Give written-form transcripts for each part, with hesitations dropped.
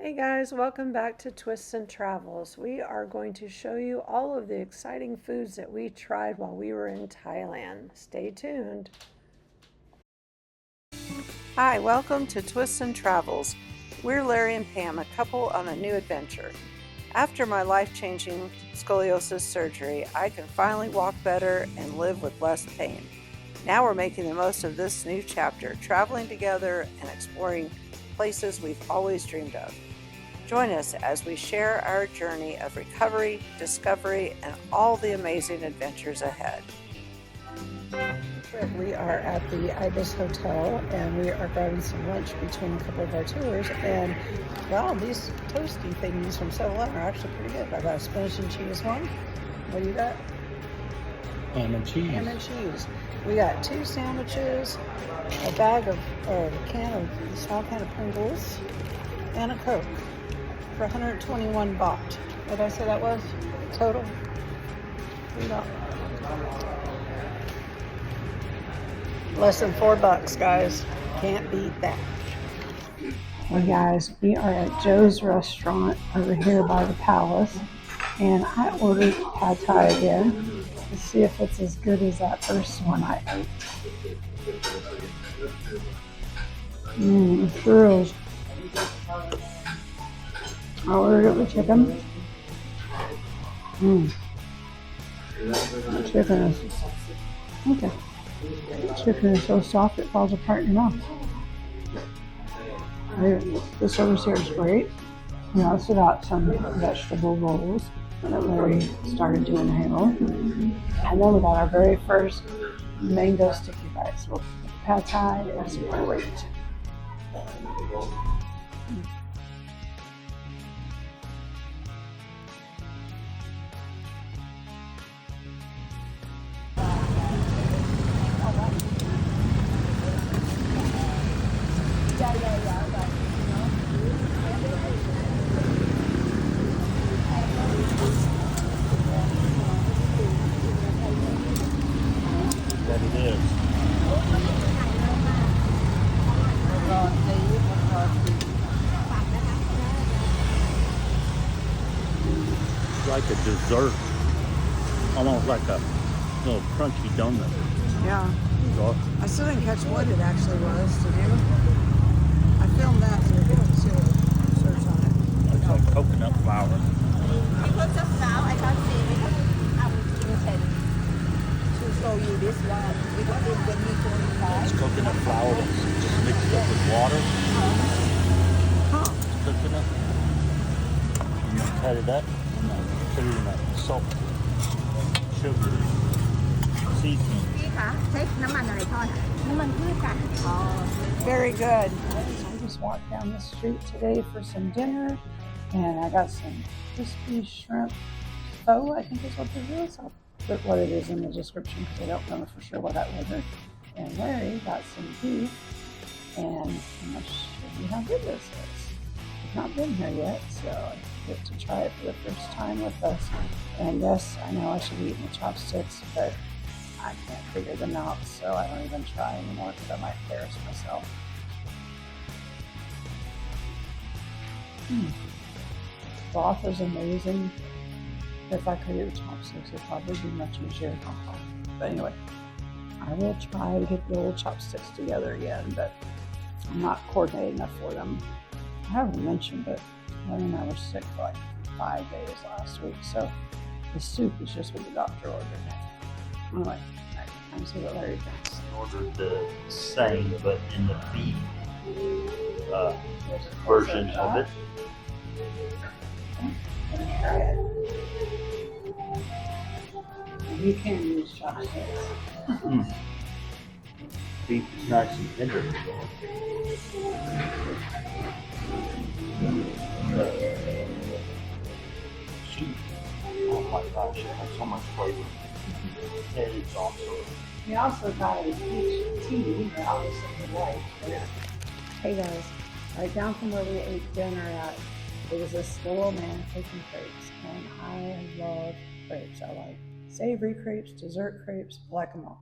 Hey guys, welcome back to Twists and Travels. We are going to show you all of the exciting foods that we tried while we were in Thailand. Stay tuned. Hi, welcome to Twists and Travels. We're Larry and Pam, a couple on a new adventure. After my life-changing scoliosis surgery, I can finally walk better and live with less pain. Now we're making the most of this new chapter, traveling together and exploring places we've always dreamed of. Join us as we share our journey of recovery, discovery, and all the amazing adventures ahead. We are at the Ibis Hotel and we are grabbing some lunch between a couple of our tours. And wow, these toasty things from 7-Eleven are actually pretty good. I got a spinach and cheese one. What do you got? Ham and cheese. Ham and cheese. We got 2 sandwiches, a bag of, or a small can of Pringles, and a Coke for 121 baht. What did I say that was? Total? Less than $4, guys. Can't beat that. Well, guys, we are at Joe's restaurant over here by the Palace, and I ordered pad thai again. Let's see if it's as good as that first one I ate. Sure is. I ordered it with chicken. The chicken is okay. The chicken is so soft it falls apart in your mouth. The service here is great. We also got some vegetable rolls that Larry started to inhale. And then we got our very first mango sticky rice. Well, pad thai is great. That it is. It's like a dessert. Almost like a little crunchy donut. Yeah. So, I still didn't catch what it actually was, did you? I filmed that so we could see what the search on it. it's like coconut flour. Because of now, I can't see because I'm intend to show you this one because it's when we go It's inside. coconut flour that's just mixed up with water. Huh. It's coconut. And then cut it up and then put it in that salt, sugar, seasoning. พี่คะใช้น้ำมันอะไรทอดอ่ะน้ำมันพืชค่ะอ๋อ Very good. So we just walked down the street today for some dinner, and I got some crispy shrimp pho, I think is what this is. I'll put what it is in the description because I don't know for sure what I ordered. And Larry got some beef, and I'm going to show you how good this is. I've not been here yet, so I get to try it for the first time with us. And yes, I know I should be eating the chopsticks, but I can't figure them out, so I don't even try anymore because I might embarrass myself. Broth is amazing. If I could eat with chopsticks, it'd probably be much easier. But anyway, I will try to get the old chopsticks together again, but I'm not coordinated enough for them. I haven't mentioned, but Larry and I were sick for like 5 days last week, so the soup is just what the doctor ordered. Anyway, I'm see what Larry thinks. Ordered the same, but in the beef version of it. Try it. You can use chopsticks. Beef is nice and tender. Cheese. Oh my gosh, it has so much flavor. And it's also We also got a peach tea that obviously we like. Hey guys, right down from where we ate dinner at, there was this little man making crepes, and I love crepes. I like savory crepes, dessert crepes, I like them all.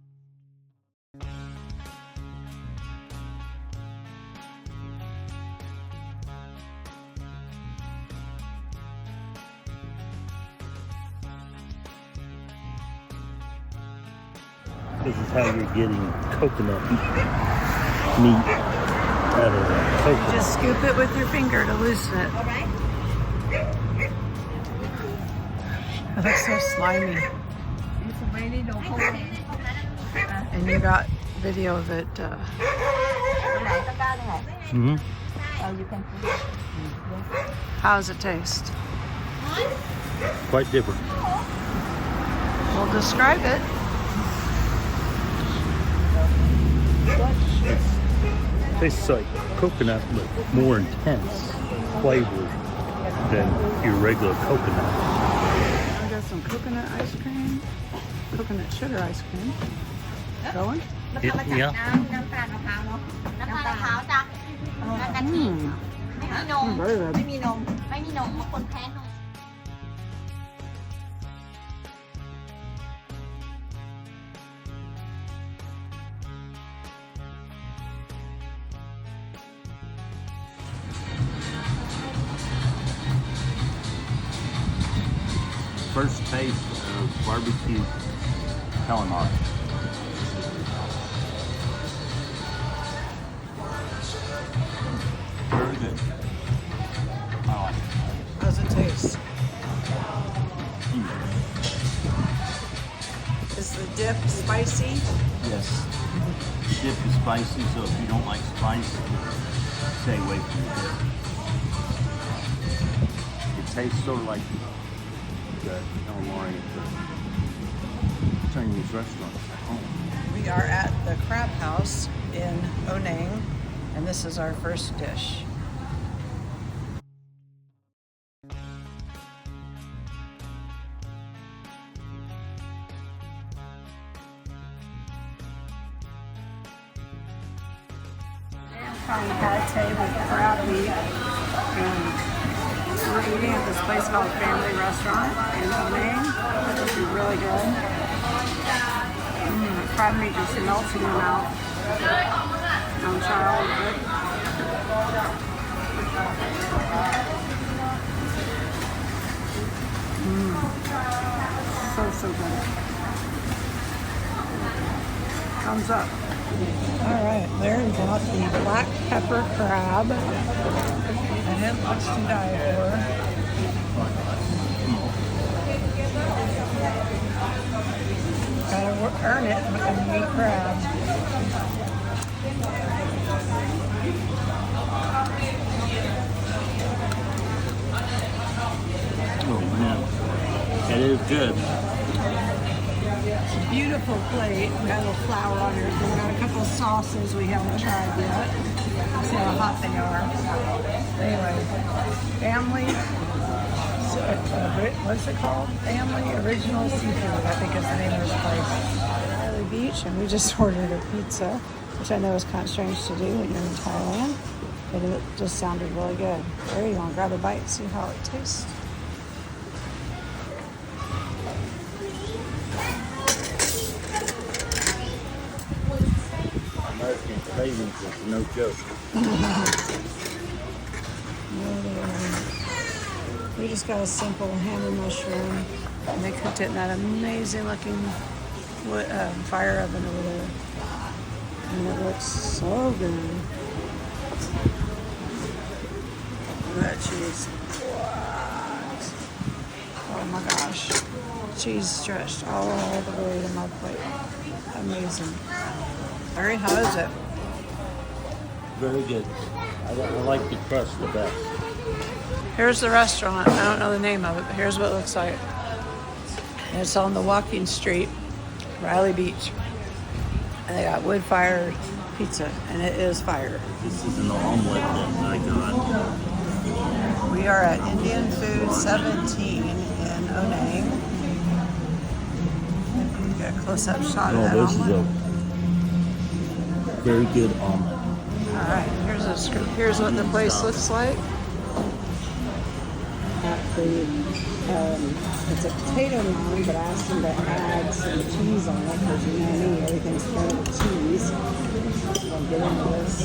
This is how you're getting coconut meat out of coconut. Just scoop it with your finger to loosen it. All right. It looks so slimy. It's really no cold. And you got video of it. Mm-hmm. Oh, you can put it. How does it taste? Quite different. Well, describe it. It tastes like coconut, but more intense flavor than your regular coconut. I got some coconut ice cream, coconut sugar ice cream. Going? Yeah. น้ำตาลมะพร้าวเนาะน้ำตาลมะพร้าวจ้ะกะทิ ไม่มีนม Very good. ไม่มีนมบางคนแพ้นม First taste of barbecue calamari. Very good. I like it. How's it taste? Is the dip spicy? Yes. Dip is spicy, so if you don't like spice, stay away from the dip. It tastes sort of like the calamari at the Chinese restaurants at home. We are at the Crab House in Onang, and this is our first dish. Pate with crab meat, and we're eating at this place called Family Restaurant in Onang. It's really good. The crab meat just melts in your mouth. I'm trying all of it. So good. Thumbs up. All right, Larry bought the black pepper crab, and it looks to die for. Gotta earn it with a meat crab. Oh man, it is good. It's a beautiful plate. We got a little flour on it. We got a couple of sauces we haven't tried yet. See how hot they are. Anyway, family. What's it called? Family Original Seafood, I think is the name of this place. Riley Beach, and we just ordered a pizza, which I know is kind of strange to do when you're in Thailand, but it just sounded really good. There, you want to grab a bite and see how it tastes? American cravings is no joke. We just got a simple hammer mushroom, and they cooked it in that amazing looking wood, fire oven over there. And it looks so good. Look at that cheese. What? Oh my gosh. Cheese stretched all the way to my plate. Amazing. Larry, how is it? Very good. I like the crust the best. Here's the restaurant. I don't know the name of it, but here's what it looks like. And it's on the walking street, Riley Beach. And they got wood-fired pizza, and it is fire. This is an omelet that I got. We are at Indian Food 17 in Onang. Get a close-up shot of that This is omelet. a very good omelet. All right, here's what the place looks like. It's a potato naan, but I asked him to add some cheese on it because you know me, everything's filled with cheese. I'll get into this.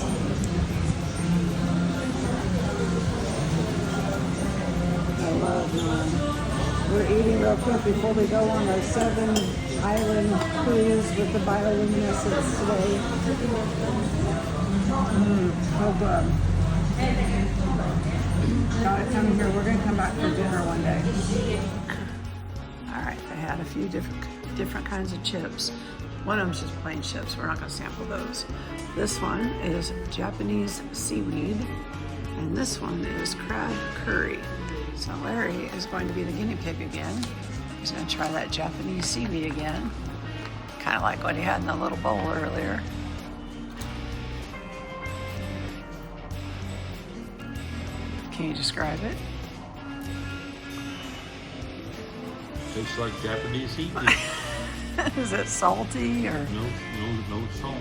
I love naan. We're eating real quick before we go on our 7 island cruise with the bioluminescence today. So good. Gotta come here. We're gonna come back for dinner one day. All right, they had a few different kinds of chips. One of them's just plain chips. We're not gonna sample those. This one is Japanese seaweed, and this one is crab curry. So Larry is going to be the guinea pig again. He's gonna try that Japanese seaweed again. Kind of like what he had in the little bowl earlier. Can you describe it? Tastes like Japanese seafood. Is it salty or? No salt.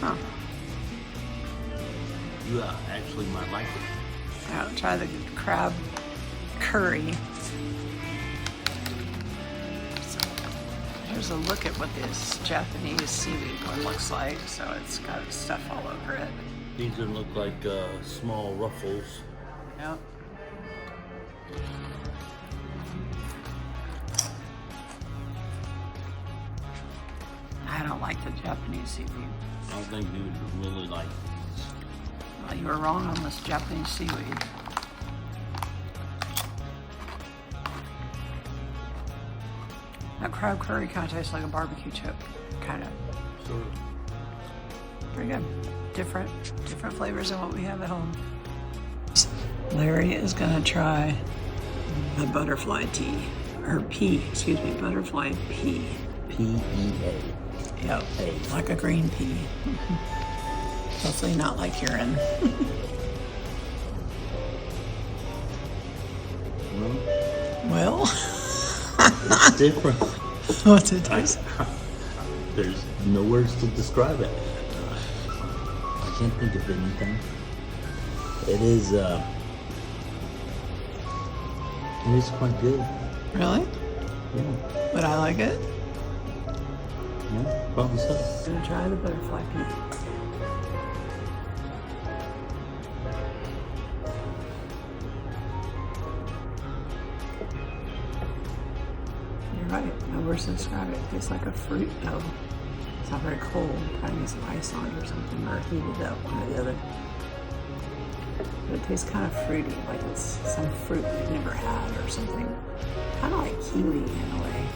Huh. You actually might like it. I'll try the crab curry. So, here's a look at what this Japanese seaweed one looks like. So it's got stuff all over it. These are look like small ruffles. Yep. I don't like the Japanese seaweed. I don't think you would really like these. Well, you were wrong on this Japanese seaweed. That crab curry kind of tastes like a barbecue chip. Kind of. Sort of. Pretty good. Different flavors than what we have at home. Larry is gonna try the butterfly tea, or pea, excuse me, butterfly pea. P-E-A. Yep, like a green pea. Hopefully not like urine. Well, It's different. what's it taste? There's no words to describe it. I can't think of anything. It is quite good. Really? Yeah. Would I like it? Yeah, probably so. I'm gonna try the butterfly pea. You're right. No words to describe it. It tastes like a fruit though. It's not very cold. Probably need some ice on it or something, or heated up, one or the other. But it tastes kind of fruity, like it's some fruit we've never had or something. Kind of like kiwi in a way.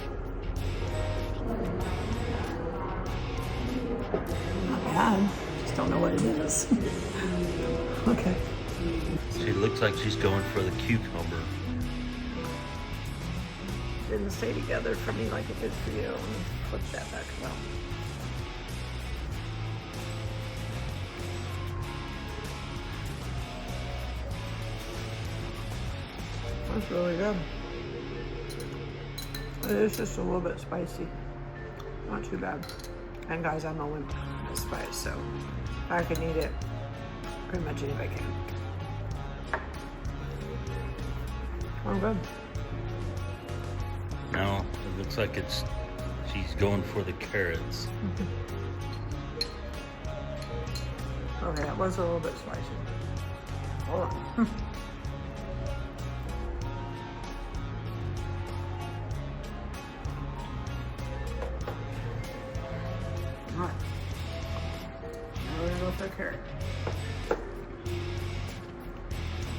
Not bad. Just don't know what it is. Okay. She looks like she's going for the cucumber. Didn't stay together for me like it did for you. Let me flip that back well. That's really good. It is just a little bit spicy. Not too bad. And guys, I'm only with spice, so I can eat it. Pretty much anybody can. Oh, good. No, it looks like she's going for the carrots. Okay, that was a little bit spicy. Hold on. Alright. Now we're gonna go for a carrot.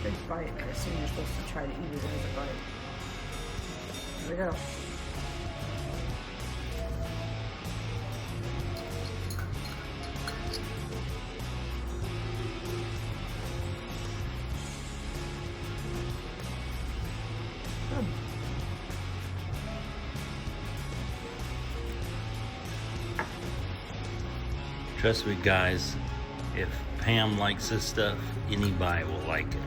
Big bite. I assume you're supposed to try to eat it as a bite. Here we go. Good. Trust me, guys, if Pam likes this stuff, anybody will like it.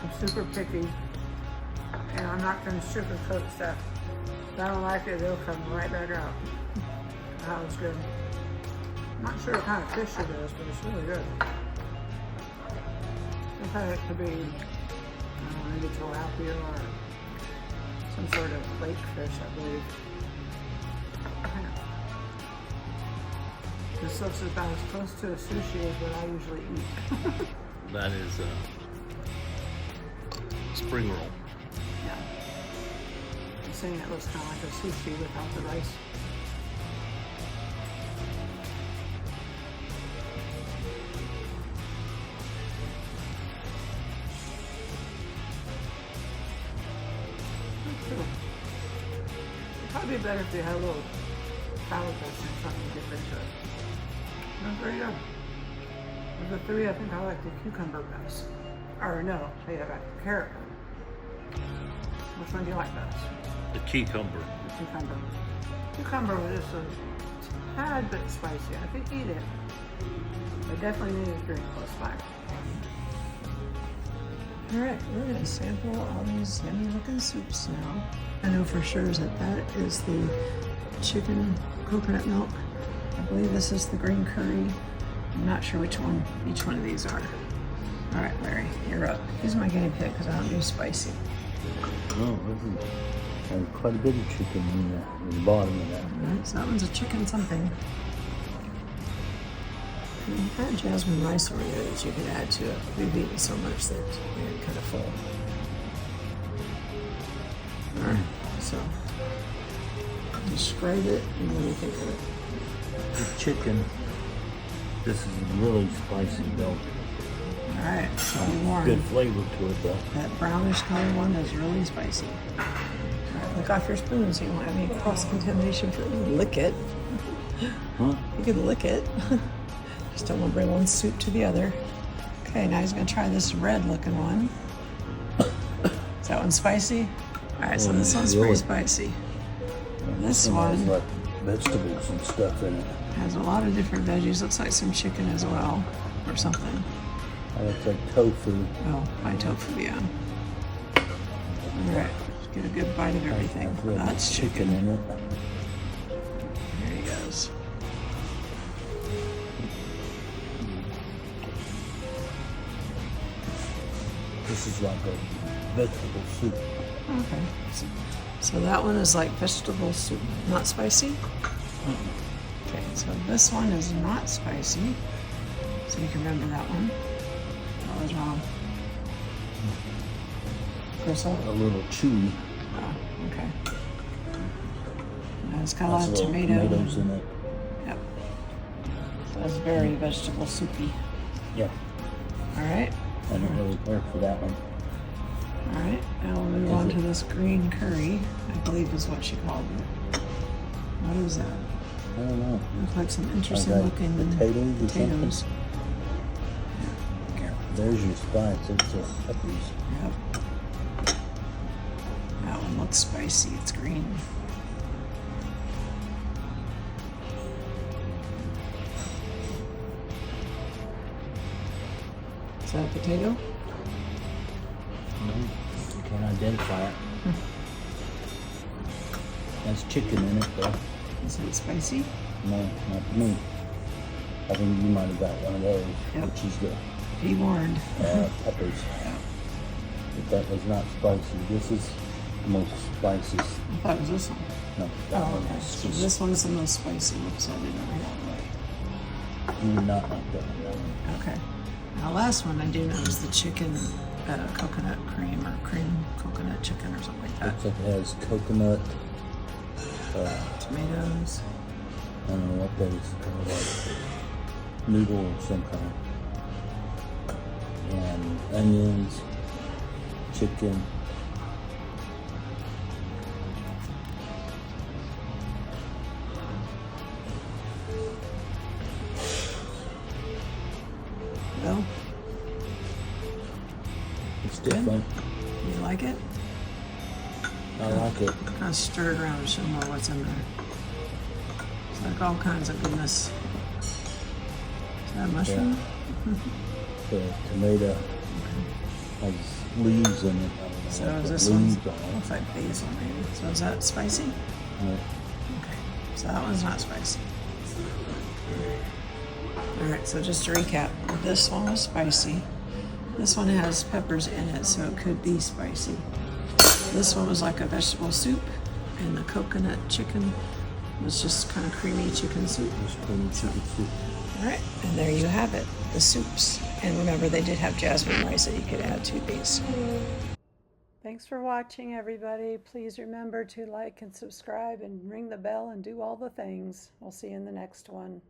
I'm super picky, and I'm not going to sugarcoat stuff. If I don't like it, it'll come right back out. That was good. I'm not sure what kind of fish it is, but it's really good. Sometimes it could be, I don't know, maybe tilapia or some sort of lake fish, I believe. This looks about as close to a sushi as what I usually eat. That is spring roll. Yeah. I'm saying it looks kind of like a sushi without the rice. be better if they had a little salad dressing or something to dip into it. That's very good. Of the three, I think I like the cucumber best. Or no, I like the carrot one. Which one do you like best? The cucumber. The cucumber. Cucumber is a tad bit spicy. I could eat it. I definitely need a drink close by. Alright, we're going to sample all these yummy looking soups now. I know for sure that is the chicken coconut milk. I believe this is the green curry. I'm not sure which one each one of these are. Alright, Larry, you're up. He's my guinea pig because I don't do spicy. Oh, there's quite a bit of chicken in the bottom of that. Alright, so that one's a chicken something. You've got jasmine rice over there that you could add to it. We've eaten so much that we're kind of full. Alright, so describe it and what do you think of it? The chicken, this is really spicy though. Alright, so be warned. Good flavor to it though. That brownish color one is really spicy. Alright, lick off your spoon so you won't have any cross-contamination for lick it. Huh? You can lick it. Just don't want to bring one soup to the other. Okay, now he's going to try this red looking one. Is that one spicy? Alright, so this one's pretty spicy. This one has like vegetables and stuff in it. has a lot of different veggies. Looks like some chicken as well, or something. It's like tofu. Oh, my tofu, yeah. Alright, just get a good bite of everything. That's chicken. In it. There he goes. This is like a vegetable soup. Okay. So that one is like vegetable soup, not spicy? Okay, so this one is not spicy. So you can remember that one. I was wrong. Gristle? A little chewy. Oh, okay. And it's got a lot of Little tomatoes in it. Yep. So it's very vegetable soupy. Yeah. Alright. I don't really care for that one. Alright, now we'll move on to this green curry, I believe is what she called it. What is that? I don't know. Looks like some interesting Like looking potatoes or potatoes. something. There's your spice. It's peppers. Yep. That one looks spicy. It's green. Is that a potato? No, you can't identify it. Has chicken in it though. Is it spicy? No, not me. I think you might have got one of those, Yep. which is the Be warned. peppers. Yeah. But that was not spicy. This is the most spiciest. I thought it was this one. No, that Oh, one okay. is So just, this one's the most spicy. Whoops, I didn't read that you would not like that one. right. Okay. Now, last one I do know is the chicken coconut cream or cream coconut chicken or something like that. Looks like it has coconut, Tomatoes. I don't know what that is, kind of like noodle of some kind. And onions, chicken. Well, It's different. you like it? I like it. Kind of stir it around and show more what's in there. It's like all kinds of goodness. Is that a mushroom? The tomato has leaves in it. I don't know So what is the this one? leaves are. Looks like basil maybe. So is that spicy? No. Okay. So that one's not spicy. Alright, so just to recap, this one was spicy. This one has peppers in it, so it could be spicy. This one was like a vegetable soup, and the coconut chicken was just kind of creamy chicken soup. Just creamy chicken soup. Alright, and there you have it, the soups. And remember, they did have jasmine rice that you could add to these. Thanks for watching, everybody. Please remember to like and subscribe and ring the bell and do all the things. We'll see you in the next one.